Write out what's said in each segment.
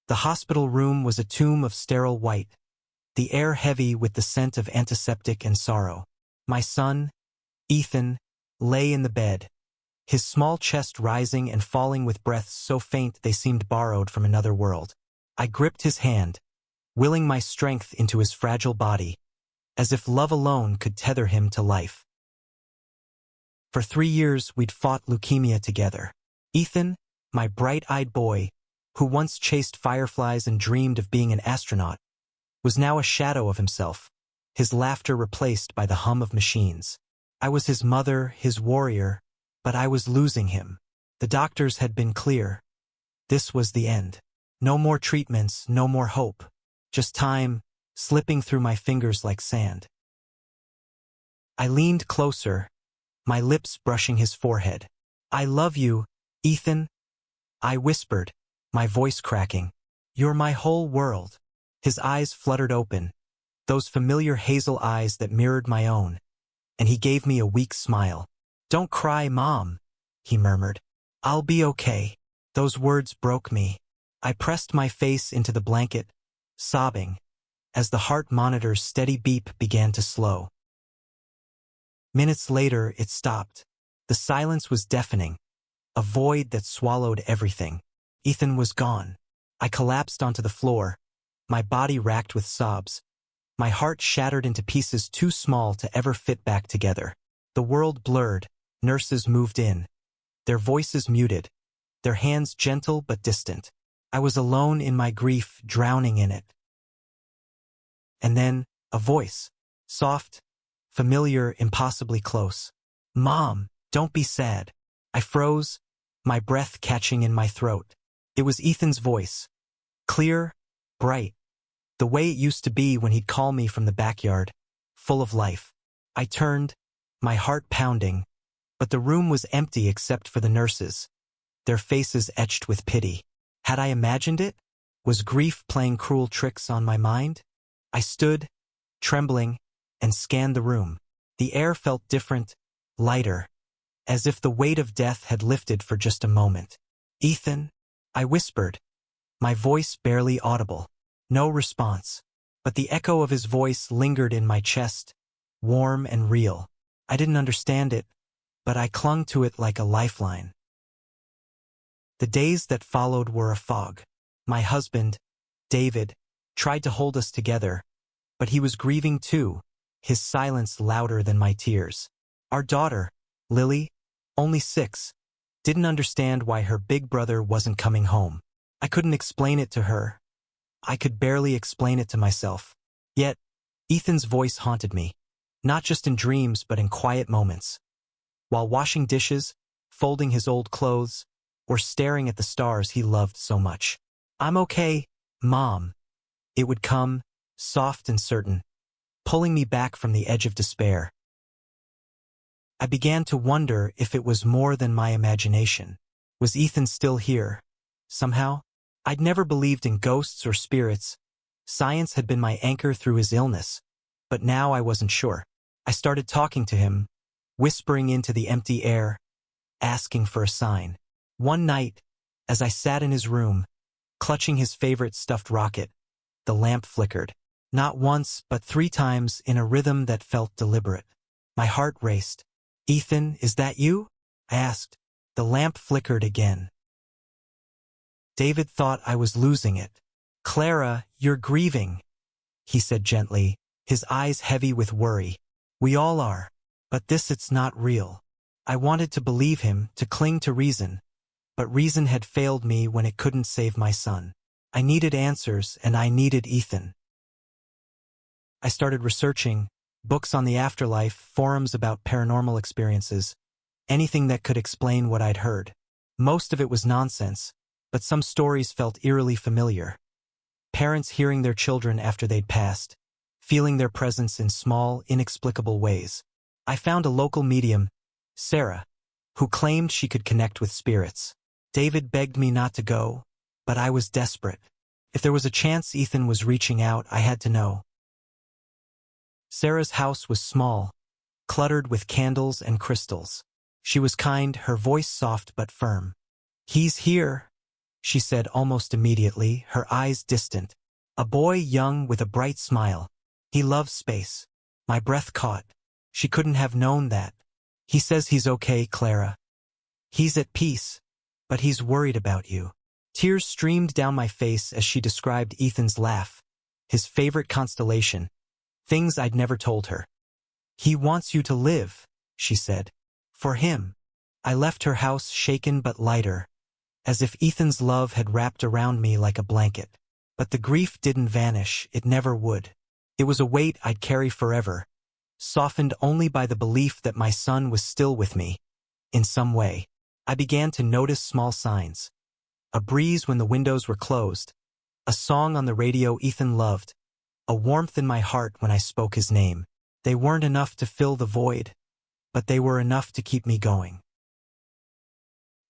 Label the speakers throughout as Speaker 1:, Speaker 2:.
Speaker 1: The hospital room was a tomb of sterile white, the air heavy with the scent of antiseptic and sorrow. My son, Ethan, lay in the bed, his small chest rising and falling with breaths so faint they seemed borrowed from another world. I gripped his hand, willing my strength into his fragile body, as if love alone could tether him to life. For 3 years we'd fought leukemia together. Ethan, my bright-eyed boy, who once chased fireflies and dreamed of being an astronaut, was now a shadow of himself, his laughter replaced by the hum of machines. I was his mother, his warrior, but I was losing him. The doctors had been clear. This was the end. No more treatments, no more hope. Just time, slipping through my fingers like sand. I leaned closer, my lips brushing his forehead. "I love you, Ethan," I whispered, my voice cracking. "You're my whole world." His eyes fluttered open, those familiar hazel eyes that mirrored my own, and he gave me a weak smile. "Don't cry, Mom," he murmured. "I'll be okay." Those words broke me. I pressed my face into the blanket, sobbing, as the heart monitor's steady beep began to slow. Minutes later, it stopped. The silence was deafening, a void that swallowed everything. Ethan was gone. I collapsed onto the floor, my body racked with sobs. My heart shattered into pieces too small to ever fit back together. The world blurred, nurses moved in, their voices muted, their hands gentle but distant. I was alone in my grief, drowning in it. And then, a voice, soft, familiar, impossibly close. "Mom, don't be sad." I froze, my breath catching in my throat. It was Ethan's voice. Clear, bright, the way it used to be when he'd call me from the backyard, full of life. I turned, my heart pounding, but the room was empty except for the nurses, their faces etched with pity. Had I imagined it? Was grief playing cruel tricks on my mind? I stood, trembling, and scanned the room. The air felt different, lighter, as if the weight of death had lifted for just a moment. "Ethan," I whispered, my voice barely audible. No response, but the echo of his voice lingered in my chest, warm and real. I didn't understand it, but I clung to it like a lifeline. The days that followed were a fog. My husband, David, tried to hold us together, but he was grieving too, his silence louder than my tears. Our daughter, Lily, only 6, didn't understand why her big brother wasn't coming home. I couldn't explain it to her. I could barely explain it to myself. Yet, Ethan's voice haunted me, not just in dreams but in quiet moments. While washing dishes, folding his old clothes, or staring at the stars he loved so much. "I'm okay, Mom." It would come, soft and certain, pulling me back from the edge of despair. I began to wonder if it was more than my imagination. Was Ethan still here? Somehow? I'd never believed in ghosts or spirits. Science had been my anchor through his illness. But now I wasn't sure. I started talking to him, whispering into the empty air, asking for a sign. One night, as I sat in his room, clutching his favorite stuffed rocket, the lamp flickered. Not once, but 3 times in a rhythm that felt deliberate. My heart raced. "Ethan, is that you?" I asked. The lamp flickered again. David thought I was losing it. "Clara, you're grieving," he said gently, his eyes heavy with worry. "We all are. But it's not real." I wanted to believe him, to cling to reason. But reason had failed me when it couldn't save my son. I needed answers, and I needed Ethan. I started researching, books on the afterlife, forums about paranormal experiences, anything that could explain what I'd heard. Most of it was nonsense, but some stories felt eerily familiar. Parents hearing their children after they'd passed, feeling their presence in small, inexplicable ways. I found a local medium, Sarah, who claimed she could connect with spirits. David begged me not to go, but I was desperate. If there was a chance Ethan was reaching out, I had to know. Sarah's house was small, cluttered with candles and crystals. She was kind, her voice soft but firm. "He's here," she said almost immediately, her eyes distant. A boy young with a bright smile. He loves space. My breath caught. She couldn't have known that. He says he's okay, Clara. He's at peace, but he's worried about you. Tears streamed down my face as she described Ethan's laugh, his favorite constellation, things I'd never told her. He wants you to live, she said. For him. I left her house shaken but lighter, as if Ethan's love had wrapped around me like a blanket. But the grief didn't vanish, it never would. It was a weight I'd carry forever, softened only by the belief that my son was still with me, in some way. I began to notice small signs. A breeze when the windows were closed, a song on the radio Ethan loved, a warmth in my heart when I spoke his name. They weren't enough to fill the void, but they were enough to keep me going.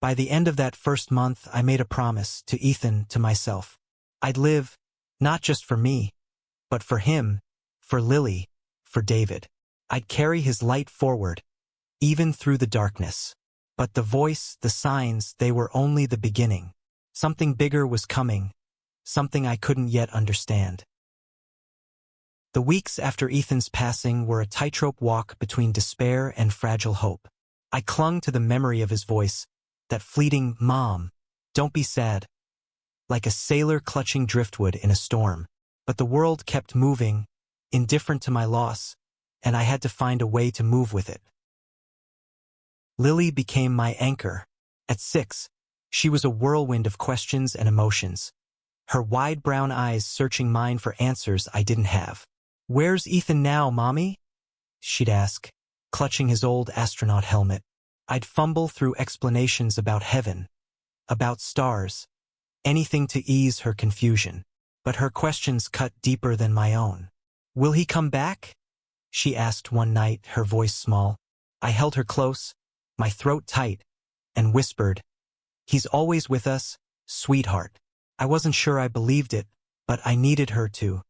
Speaker 1: By the end of that first month, I made a promise to Ethan, to myself. I'd live, not just for me, but for him, for Lily, for David. I'd carry his light forward, even through the darkness. But the voice, the signs, they were only the beginning. Something bigger was coming, something I couldn't yet understand. The weeks after Ethan's passing were a tightrope walk between despair and fragile hope. I clung to the memory of his voice, that fleeting, "Mom, don't be sad," like a sailor clutching driftwood in a storm. But the world kept moving, indifferent to my loss, and I had to find a way to move with it. Lily became my anchor. At 6, she was a whirlwind of questions and emotions, her wide brown eyes searching mine for answers I didn't have. "Where's Ethan now, Mommy?" she'd ask, clutching his old astronaut helmet. I'd fumble through explanations about heaven, about stars, anything to ease her confusion. But her questions cut deeper than my own. "Will he come back?" she asked one night, her voice small. I held her close, my throat tight, and whispered, "He's always with us, sweetheart." I wasn't sure I believed it, but I needed her to.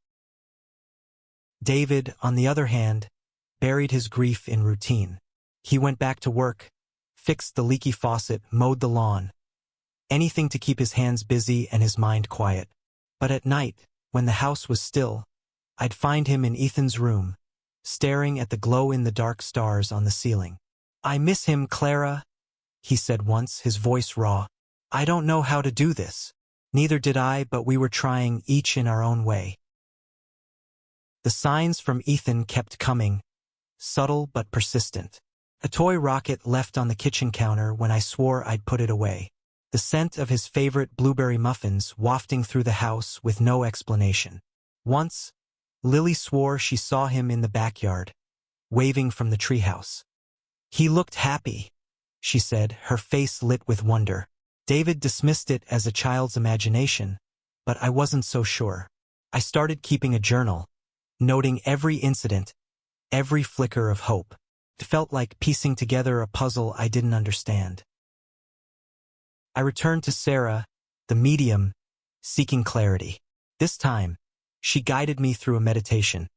Speaker 1: David, on the other hand, buried his grief in routine. He went back to work, fixed the leaky faucet, mowed the lawn. Anything to keep his hands busy and his mind quiet. But at night, when the house was still, I'd find him in Ethan's room, staring at the glow-in-the-dark stars on the ceiling. "I miss him, Clara," he said once, his voice raw. "I don't know how to do this." Neither did I, but we were trying, each in our own way. The signs from Ethan kept coming, subtle but persistent. A toy rocket left on the kitchen counter when I swore I'd put it away. The scent of his favorite blueberry muffins wafting through the house with no explanation. Once, Lily swore she saw him in the backyard, waving from the treehouse. "He looked happy," she said, her face lit with wonder. David dismissed it as a child's imagination, but I wasn't so sure. I started keeping a journal, noting every incident, every flicker of hope. It felt like piecing together a puzzle I didn't understand. I returned to Sarah, the medium, seeking clarity. This time, she guided me through a meditation,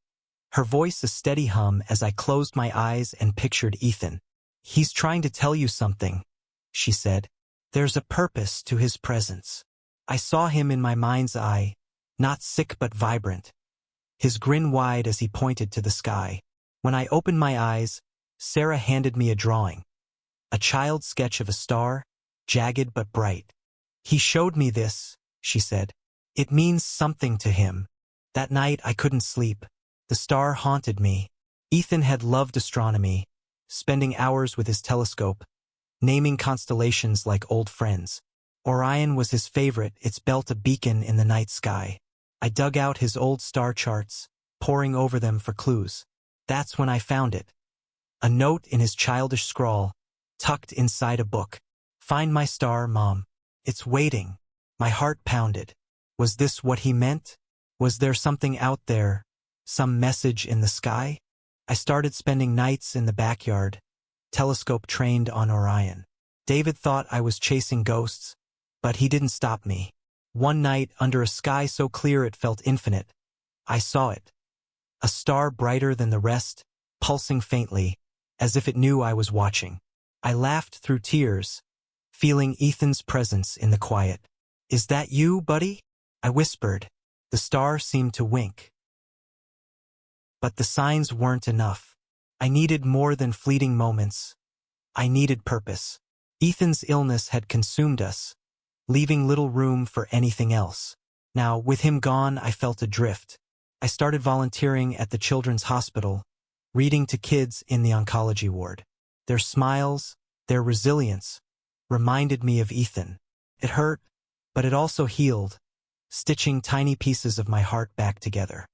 Speaker 1: her voice a steady hum as I closed my eyes and pictured Ethan. "He's trying to tell you something," she said. "There's a purpose to his presence." I saw him in my mind's eye, not sick but vibrant, his grin wide as he pointed to the sky. When I opened my eyes, Sarah handed me a drawing, a child's sketch of a star, jagged but bright. "He showed me this," she said. "It means something to him." That night I couldn't sleep. The star haunted me. Ethan had loved astronomy, spending hours with his telescope, naming constellations like old friends. Orion was his favorite, its belt a beacon in the night sky. I dug out his old star charts, poring over them for clues. That's when I found it. A note in his childish scrawl, tucked inside a book. "Find my star, Mom. It's waiting." My heart pounded. Was this what he meant? Was there something out there, some message in the sky? I started spending nights in the backyard, telescope trained on Orion. David thought I was chasing ghosts, but he didn't stop me. One night, under a sky so clear it felt infinite, I saw it. A star brighter than the rest, pulsing faintly, as if it knew I was watching. I laughed through tears, feeling Ethan's presence in the quiet. "Is that you, buddy?" I whispered. The star seemed to wink. But the signs weren't enough. I needed more than fleeting moments. I needed purpose. Ethan's illness had consumed us, leaving little room for anything else. Now, with him gone, I felt adrift. I started volunteering at the children's hospital, reading to kids in the oncology ward. Their smiles, their resilience, reminded me of Ethan. It hurt, but it also healed, stitching tiny pieces of my heart back together.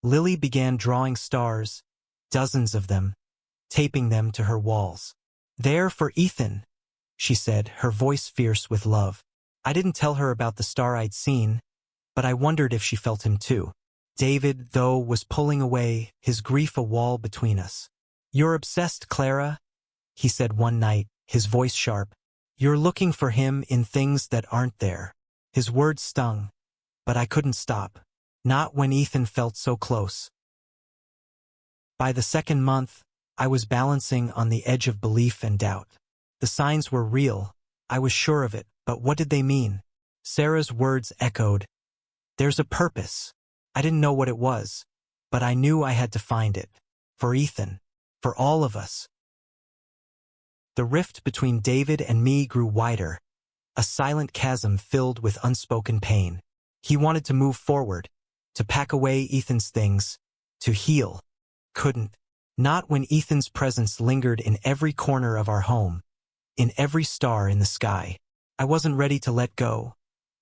Speaker 1: Lily began drawing stars, dozens of them, taping them to her walls. "There for Ethan," she said, her voice fierce with love. I didn't tell her about the star I'd seen, but I wondered if she felt him too. David, though, was pulling away, his grief a wall between us. "You're obsessed, Clara," he said one night, his voice sharp. "You're looking for him in things that aren't there." His words stung, but I couldn't stop. Not when Ethan felt so close. By the second month, I was balancing on the edge of belief and doubt. The signs were real, I was sure of it, but what did they mean? Sarah's words echoed. "There's a purpose." I didn't know what it was, but I knew I had to find it. For Ethan. For all of us. The rift between David and me grew wider, a silent chasm filled with unspoken pain. He wanted to move forward, to pack away Ethan's things, to heal. Couldn't. Not when Ethan's presence lingered in every corner of our home, in every star in the sky. I wasn't ready to let go,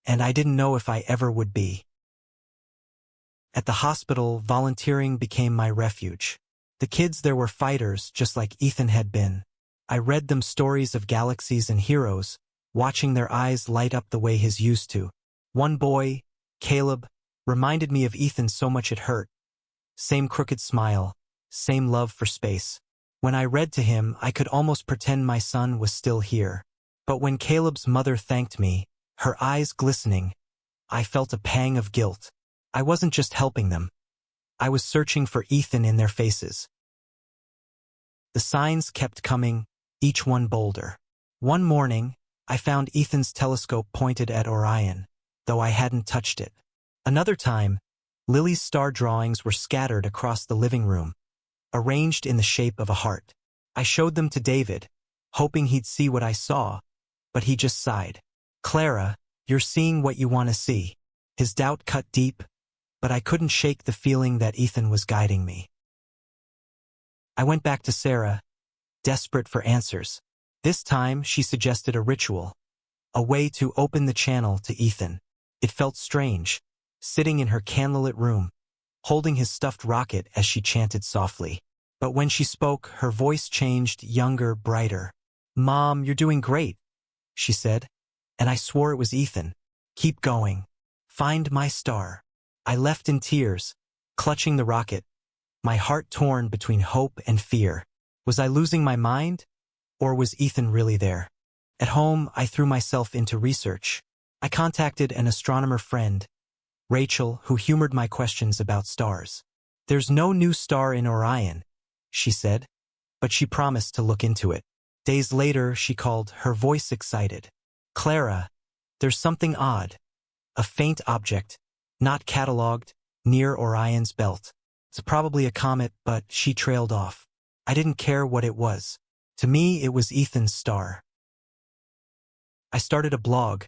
Speaker 1: and I didn't know if I ever would be. At the hospital, volunteering became my refuge. The kids there were fighters, just like Ethan had been. I read them stories of galaxies and heroes, watching their eyes light up the way his used to. One boy, Caleb, reminded me of Ethan so much it hurt. Same crooked smile, same love for space. When I read to him, I could almost pretend my son was still here. But when Caleb's mother thanked me, her eyes glistening, I felt a pang of guilt. I wasn't just helping them. I was searching for Ethan in their faces. The signs kept coming, each one bolder. One morning, I found Ethan's telescope pointed at Orion, though I hadn't touched it. Another time, Lily's star drawings were scattered across the living room, arranged in the shape of a heart. I showed them to David, hoping he'd see what I saw, but he just sighed. "Clara, you're seeing what you want to see." His doubt cut deep, but I couldn't shake the feeling that Ethan was guiding me. I went back to Sarah, desperate for answers. This time, she suggested a ritual, a way to open the channel to Ethan. It felt strange, sitting in her candlelit room, holding his stuffed rocket as she chanted softly. But when she spoke, her voice changed, younger, brighter. "Mom, you're doing great," she said, and I swore it was Ethan. "Keep going. Find my star." I left in tears, clutching the rocket, my heart torn between hope and fear. Was I losing my mind, or was Ethan really there? At home, I threw myself into research. I contacted an astronomer friend, Rachel, who humored my questions about stars. "There's no new star in Orion," she said, but she promised to look into it. Days later, she called, her voice excited. "Clara, there's something odd. A faint object, not catalogued, near Orion's belt. It's probably a comet," but she trailed off. I didn't care what it was. To me, it was Ethan's star. I started a blog,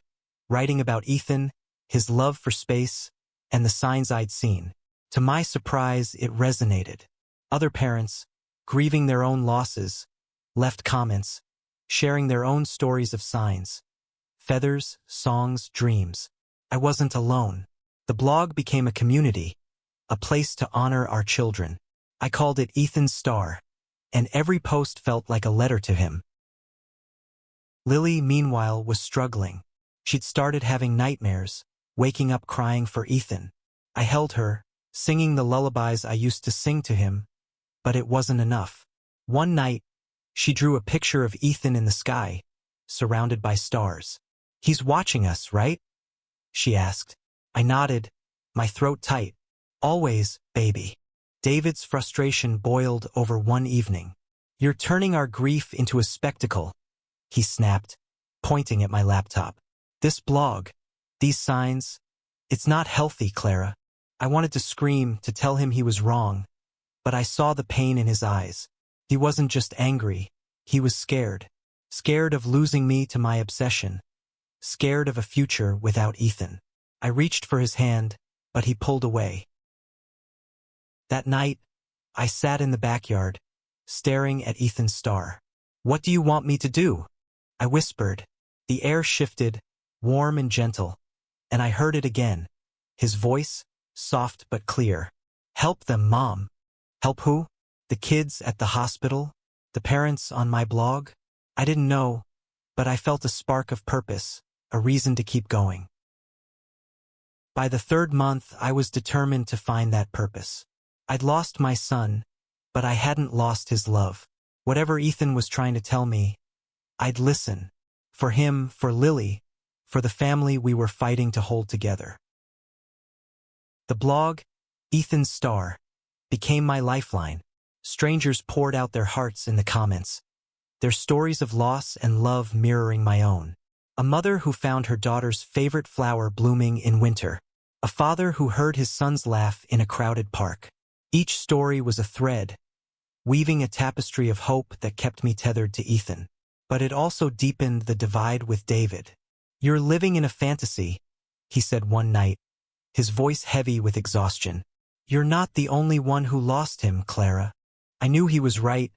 Speaker 1: writing about Ethan, his love for space, and the signs I'd seen. To my surprise, it resonated. Other parents, grieving their own losses, left comments, sharing their own stories of signs. Feathers, songs, dreams. I wasn't alone. The blog became a community, a place to honor our children. I called it Ethan's Star, and every post felt like a letter to him. Lily, meanwhile, was struggling. She'd started having nightmares, waking up crying for Ethan. I held her, singing the lullabies I used to sing to him, but it wasn't enough. One night, she drew a picture of Ethan in the sky, surrounded by stars. "He's watching us, right?" she asked. I nodded, my throat tight. "Always, baby." David's frustration boiled over one evening. "You're turning our grief into a spectacle," he snapped, pointing at my laptop. This blog, these signs, it's not healthy, Clara. I wanted to scream, to tell him he was wrong, but I saw the pain in his eyes. He wasn't just angry, he was scared. Scared of losing me to my obsession. Scared of a future without Ethan. I reached for his hand, but he pulled away. That night, I sat in the backyard, staring at Ethan's star. "What do you want me to do?" I whispered. The air shifted, warm and gentle, and I heard it again. His voice, soft but clear. "Help them, Mom." Help who? The kids at the hospital? The parents on my blog? I didn't know, but I felt a spark of purpose, a reason to keep going. By the third month, I was determined to find that purpose. I'd lost my son, but I hadn't lost his love. Whatever Ethan was trying to tell me, I'd listen. For him, for Lily, for the family we were fighting to hold together. The blog, Ethan's Star, became my lifeline. Strangers poured out their hearts in the comments, their stories of loss and love mirroring my own. A mother who found her daughter's favorite flower blooming in winter. A father who heard his son's laugh in a crowded park. Each story was a thread, weaving a tapestry of hope that kept me tethered to Ethan. But it also deepened the divide with David. "You're living in a fantasy," he said one night, his voice heavy with exhaustion. "You're not the only one who lost him, Clara." I knew he was right,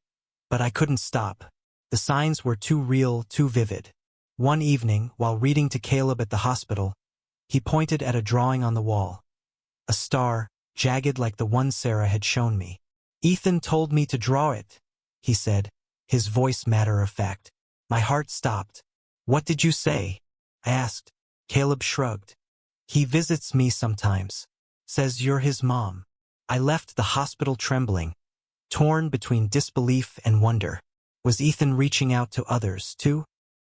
Speaker 1: but I couldn't stop. The signs were too real, too vivid. One evening, while reading to Caleb at the hospital, he pointed at a drawing on the wall. A star, jagged like the one Sarah had shown me. "Ethan told me to draw it," he said, his voice matter of fact. My heart stopped. "What did you say?" I asked. Caleb shrugged. "He visits me sometimes. Says you're his mom." I left the hospital trembling, torn between disbelief and wonder. Was Ethan reaching out to others, too?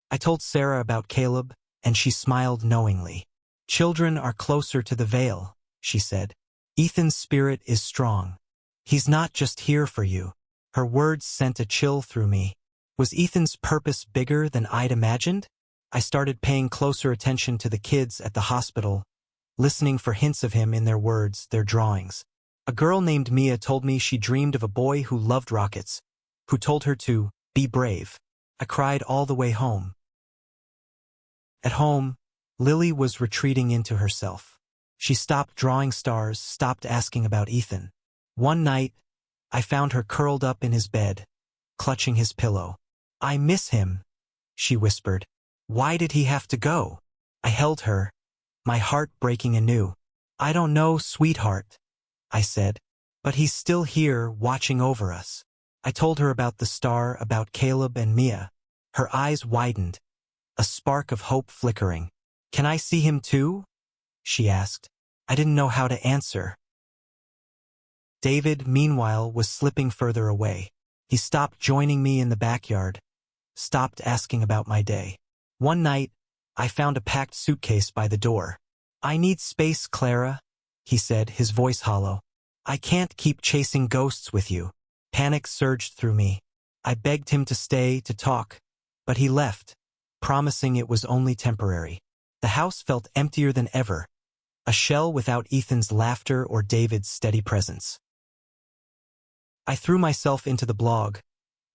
Speaker 1: I told Sarah about Caleb, and she smiled knowingly. "Children are closer to the veil," she said. "Ethan's spirit is strong. He's not just here for you." Her words sent a chill through me. Was Ethan's purpose bigger than I'd imagined? I started paying closer attention to the kids at the hospital, listening for hints of him in their words, their drawings. A girl named Mia told me she dreamed of a boy who loved rockets, who told her to be brave. I cried all the way home. At home, Lily was retreating into herself. She stopped drawing stars, stopped asking about Ethan. One night, I found her curled up in his bed, clutching his pillow. "I miss him," she whispered. "Why did he have to go?" I held her, my heart breaking anew. "I don't know, sweetheart," I said, "but he's still here watching over us." I told her about the star, about Caleb and Mia. Her eyes widened, a spark of hope flickering. "Can I see him too?" she asked. I didn't know how to answer. David, meanwhile, was slipping further away. He stopped joining me in the backyard, stopped asking about my day. One night, I found a packed suitcase by the door. "I need space, Clara," he said, his voice hollow. "I can't keep chasing ghosts with you." Panic surged through me. I begged him to stay, to talk, but he left, promising it was only temporary. The house felt emptier than ever, a shell without Ethan's laughter or David's steady presence. I threw myself into the blog,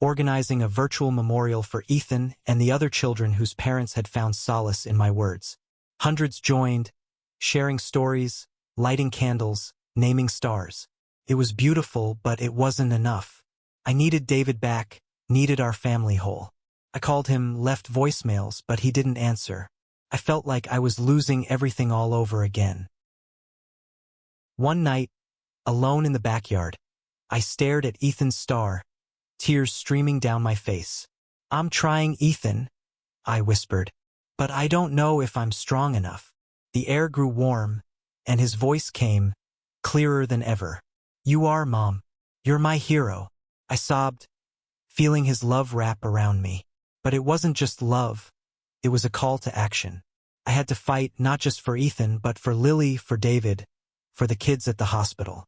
Speaker 1: organizing a virtual memorial for Ethan and the other children whose parents had found solace in my words. Hundreds joined, sharing stories, lighting candles, naming stars. It was beautiful, but it wasn't enough. I needed David back, needed our family whole. I called him, left voicemails, but he didn't answer. I felt like I was losing everything all over again. One night, alone in the backyard, I stared at Ethan's star, tears streaming down my face. "I'm trying, Ethan," I whispered, "but I don't know if I'm strong enough." The air grew warm, and his voice came, clearer than ever. "You are, Mom. You're my hero." I sobbed, feeling his love wrap around me. But it wasn't just love. It was a call to action. I had to fight not just for Ethan, but for Lily, for David, for the kids at the hospital.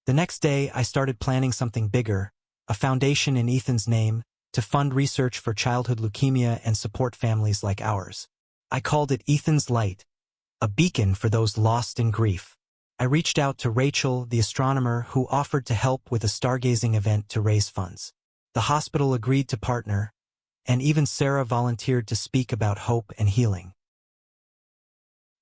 Speaker 1: The next day, I started planning something bigger, a foundation in Ethan's name, to fund research for childhood leukemia and support families like ours. I called it Ethan's light, a beacon for those lost in grief. I reached out to Rachel, the astronomer, who offered to help with a stargazing event to raise funds. The hospital agreed to partner, and even Sarah volunteered to speak about hope and healing.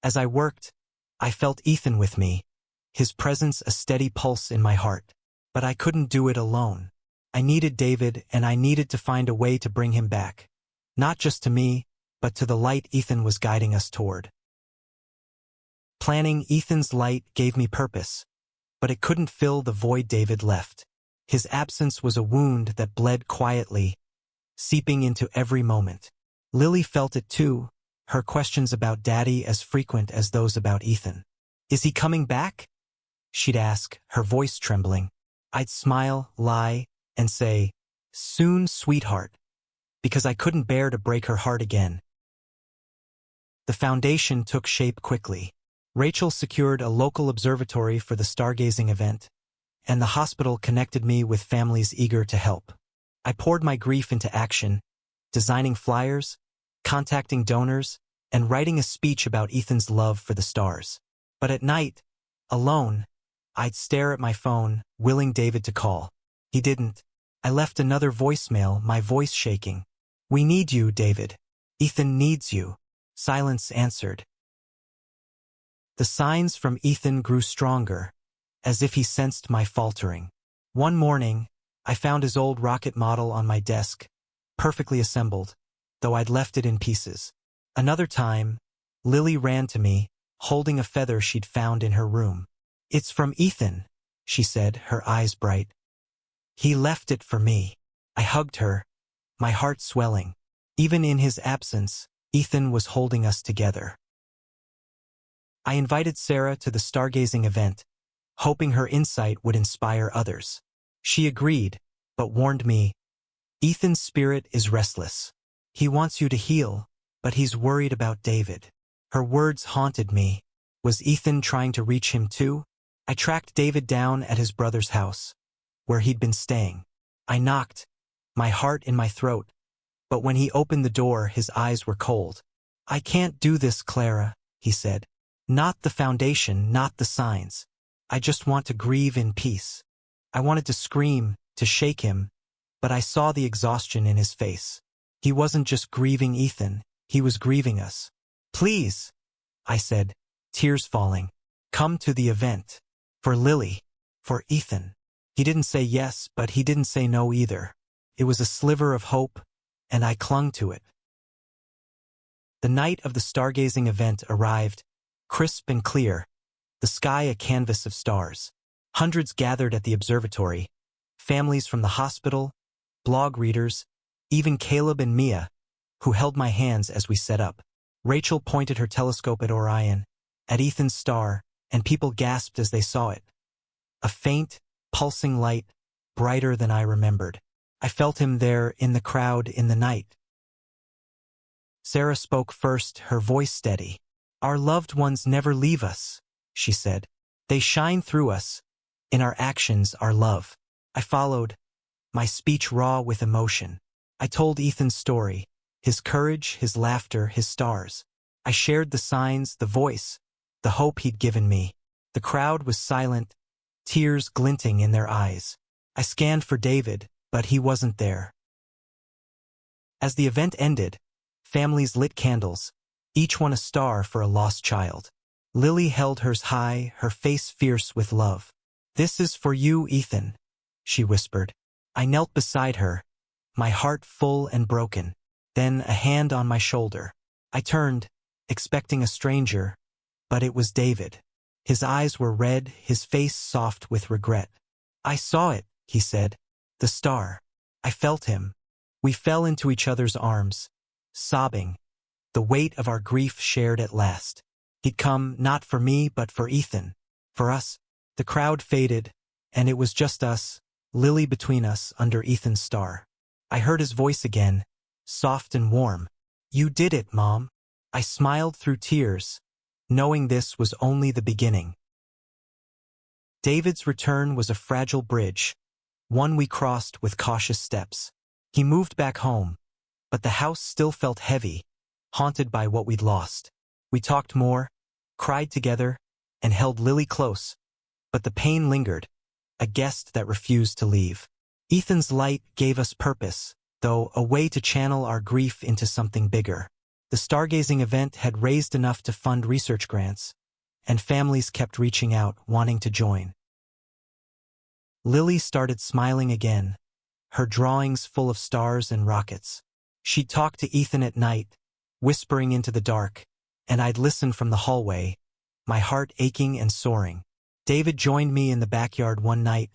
Speaker 1: As I worked, I felt Ethan with me, his presence a steady pulse in my heart. But I couldn't do it alone. I needed David, and I needed to find a way to bring him back. Not just to me, but to the light Ethan was guiding us toward. Planning Ethan's light gave me purpose, but it couldn't fill the void David left. His absence was a wound that bled quietly, seeping into every moment. Lily felt it too, her questions about Daddy as frequent as those about Ethan. "Is he coming back?" she'd ask, her voice trembling. I'd smile, lie, and say, "Soon, sweetheart," because I couldn't bear to break her heart again. The foundation took shape quickly. Rachel secured a local observatory for the stargazing event, and the hospital connected me with families eager to help. I poured my grief into action, designing flyers, contacting donors, and writing a speech about Ethan's love for the stars. But at night, alone, I'd stare at my phone, willing David to call. He didn't. I left another voicemail, my voice shaking. "We need you, David. Ethan needs you." Silence answered. The signs from Ethan grew stronger, as if he sensed my faltering. One morning, I found his old rocket model on my desk, perfectly assembled, though I'd left it in pieces. Another time, Lily ran to me, holding a feather she'd found in her room. "It's from Ethan," she said, her eyes bright. "He left it for me." I hugged her, my heart swelling. Even in his absence, Ethan was holding us together. I invited Sarah to the stargazing event, hoping her insight would inspire others. She agreed, but warned me, "Ethan's spirit is restless. He wants you to heal, but he's worried about David." Her words haunted me. Was Ethan trying to reach him too? I tracked David down at his brother's house, where he'd been staying. I knocked, my heart in my throat, but when he opened the door, his eyes were cold. "I can't do this, Clara," he said. "Not the foundation, not the signs. I just want to grieve in peace." I wanted to scream, to shake him, but I saw the exhaustion in his face. He wasn't just grieving Ethan, he was grieving us. "Please," I said, tears falling, "come to the event. For Lily, for Ethan." He didn't say yes, but he didn't say no either. It was a sliver of hope, and I clung to it. The night of the stargazing event arrived, crisp and clear, the sky a canvas of stars. Hundreds gathered at the observatory, families from the hospital, blog readers, even Caleb and Mia, who held my hands as we set up. Rachel pointed her telescope at Orion, at Ethan's star, and people gasped as they saw it. A faint, pulsing light, brighter than I remembered. I felt him there in the crowd in the night. Sarah spoke first, her voice steady. "Our loved ones never leave us," she said. "They shine through us. In our actions, our love." I followed, my speech raw with emotion. I told Ethan's story, his courage, his laughter, his stars. I shared the signs, the voice, the hope he'd given me. The crowd was silent, tears glinting in their eyes. I scanned for David, but he wasn't there. As the event ended, families lit candles, each one a star for a lost child. Lily held hers high, her face fierce with love. "This is for you, Ethan," she whispered. I knelt beside her, my heart full and broken. Then a hand on my shoulder. I turned, expecting a stranger, but it was David. His eyes were red, his face soft with regret. "I saw it," he said. "The star." I felt him. We fell into each other's arms, sobbing, the weight of our grief shared at last. He'd come not for me, but for Ethan. For us. The crowd faded, and it was just us, Lily between us under Ethan's star. I heard his voice again, soft and warm. "You did it, Mom." I smiled through tears, knowing this was only the beginning. David's return was a fragile bridge, one we crossed with cautious steps. He moved back home, but the house still felt heavy, haunted by what we'd lost. We talked more, cried together, and held Lily close, but the pain lingered, a guest that refused to leave. Ethan's light gave us purpose, though a way to channel our grief into something bigger. The stargazing event had raised enough to fund research grants, and families kept reaching out, wanting to join. Lily started smiling again, her drawings full of stars and rockets. She'd talk to Ethan at night, whispering into the dark, and I'd listen from the hallway, my heart aching and soaring. David joined me in the backyard one night,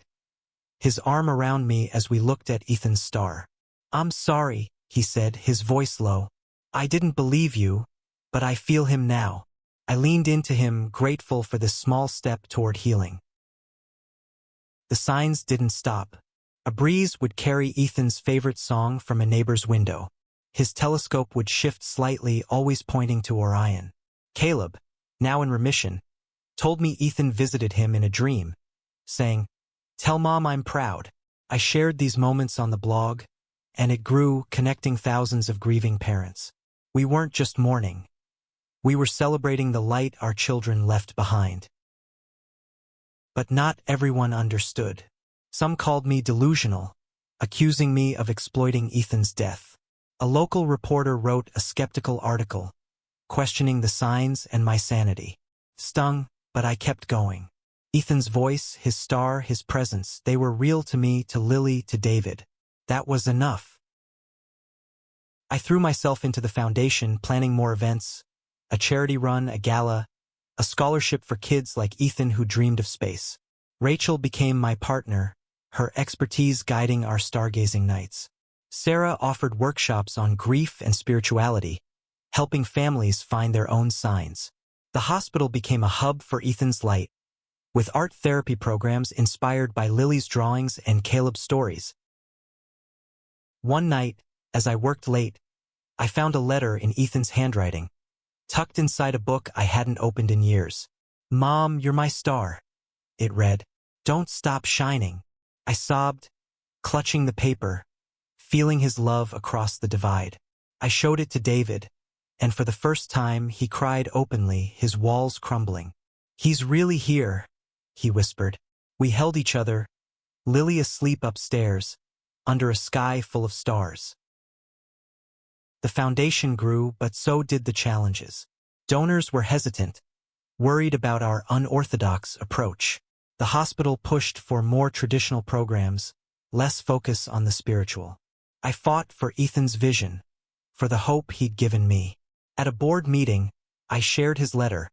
Speaker 1: his arm around me as we looked at Ethan's star. "I'm sorry," he said, his voice low. "I didn't believe you, but I feel him now." I leaned into him, grateful for this small step toward healing. The signs didn't stop. A breeze would carry Ethan's favorite song from a neighbor's window. His telescope would shift slightly, always pointing to Orion. Caleb, now in remission, told me Ethan visited him in a dream, saying, "Tell Mom I'm proud." I shared these moments on the blog, and it grew, connecting thousands of grieving parents. We weren't just mourning. We were celebrating the light our children left behind. But not everyone understood. Some called me delusional, accusing me of exploiting Ethan's death. A local reporter wrote a skeptical article, questioning the signs and my sanity. Stung, but I kept going. Ethan's voice, his star, his presence, they were real to me, to Lily, to David. That was enough. I threw myself into the foundation, planning more events, a charity run, a gala, a scholarship for kids like Ethan who dreamed of space. Rachel became my partner, her expertise guiding our stargazing nights. Sarah offered workshops on grief and spirituality, helping families find their own signs. The hospital became a hub for Ethan's light, with art therapy programs inspired by Lily's drawings and Caleb's stories. One night, as I worked late, I found a letter in Ethan's handwriting, tucked inside a book I hadn't opened in years. "Mom, you're my star," it read. "Don't stop shining." I sobbed, clutching the paper, feeling his love across the divide. I showed it to David, and for the first time he cried openly, his walls crumbling. "He's really here," he whispered. We held each other, Lily asleep upstairs, under a sky full of stars. The foundation grew, but so did the challenges. Donors were hesitant, worried about our unorthodox approach. The hospital pushed for more traditional programs, less focus on the spiritual. I fought for Ethan's vision, for the hope he'd given me. At a board meeting, I shared his letter,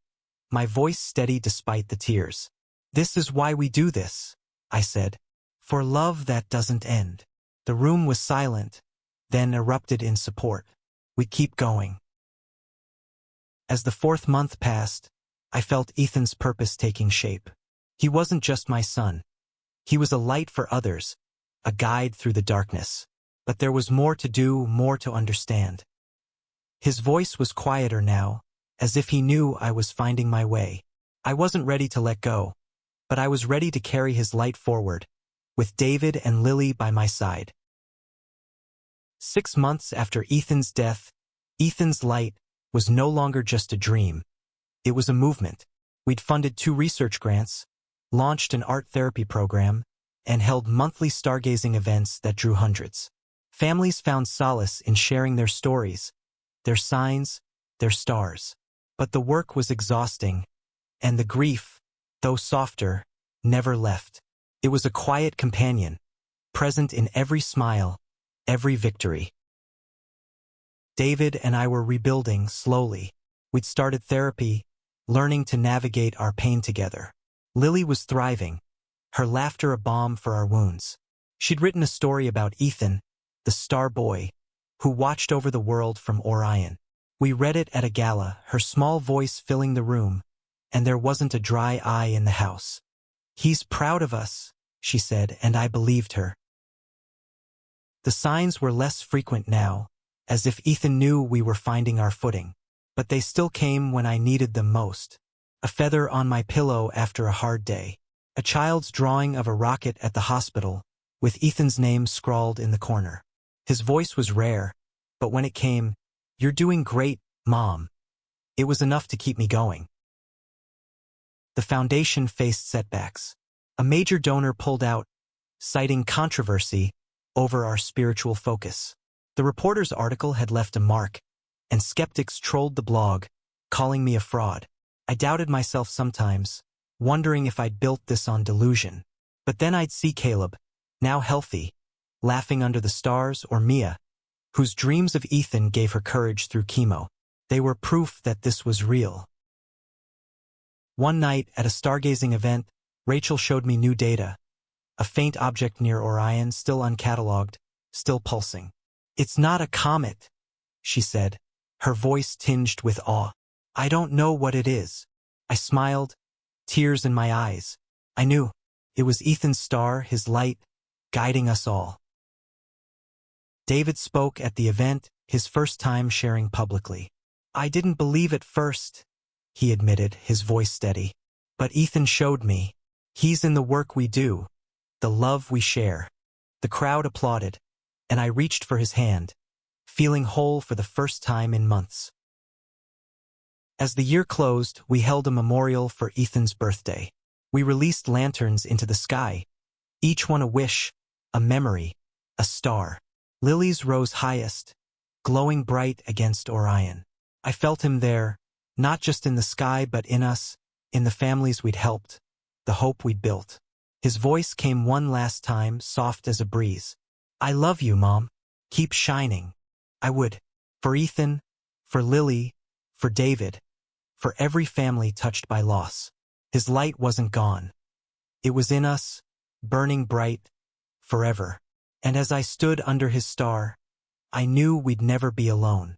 Speaker 1: my voice steady despite the tears. "This is why we do this," I said, "for love that doesn't end." The room was silent, then erupted in support. We keep going. As the 4th month passed, I felt Ethan's purpose taking shape. He wasn't just my son. He was a light for others, a guide through the darkness. But there was more to do, more to understand. His voice was quieter now, as if he knew I was finding my way. I wasn't ready to let go, but I was ready to carry his light forward, with David and Lily by my side. 6 months after Ethan's death, Ethan's light was no longer just a dream. It was a movement. We'd funded 2 research grants, launched an art therapy program, and held monthly stargazing events that drew hundreds. Families found solace in sharing their stories, their signs, their stars. But the work was exhausting, and the grief, though softer, never left. It was a quiet companion, present in every smile, every victory. David and I were rebuilding slowly. We'd started therapy, learning to navigate our pain together. Lily was thriving, her laughter a balm for our wounds. She'd written a story about Ethan, the star boy, who watched over the world from Orion. We read it at a gala, her small voice filling the room, and there wasn't a dry eye in the house. "He's proud of us," she said, and I believed her. The signs were less frequent now, as if Ethan knew we were finding our footing. But they still came when I needed them most. A feather on my pillow after a hard day. A child's drawing of a rocket at the hospital, with Ethan's name scrawled in the corner. His voice was rare, but when it came, "You're doing great," Mom. It was enough to keep me going. The foundation faced setbacks. A major donor pulled out, citing controversy over our spiritual focus. The reporter's article had left a mark, and skeptics trolled the blog, calling me a fraud. I doubted myself sometimes, wondering if I'd built this on delusion. But then I'd see Caleb, now healthy, laughing under the stars, or Mia, whose dreams of Ethan gave her courage through chemo. They were proof that this was real. One night, at a stargazing event, Rachel showed me new data. A faint object near Orion, still uncatalogued, still pulsing. "It's not a comet," she said, her voice tinged with awe. "I don't know what it is." I smiled, tears in my eyes. I knew. It was Ethan's star, his light, guiding us all. David spoke at the event, his first time sharing publicly. "I didn't believe at first," he admitted, his voice steady. "But Ethan showed me. He's in the work we do, the love we share." The crowd applauded, and I reached for his hand, feeling whole for the first time in months. As the year closed, we held a memorial for Ethan's birthday. We released lanterns into the sky, each one a wish, a memory, a star. Lily's rose highest, glowing bright against Orion. I felt him there, not just in the sky but in us, in the families we'd helped, the hope we'd built. His voice came one last time, soft as a breeze. "I love you, Mom. Keep shining." I would. For Ethan, for Lily, for David, for every family touched by loss. His light wasn't gone. It was in us, burning bright, forever. And as I stood under his star, I knew we'd never be alone.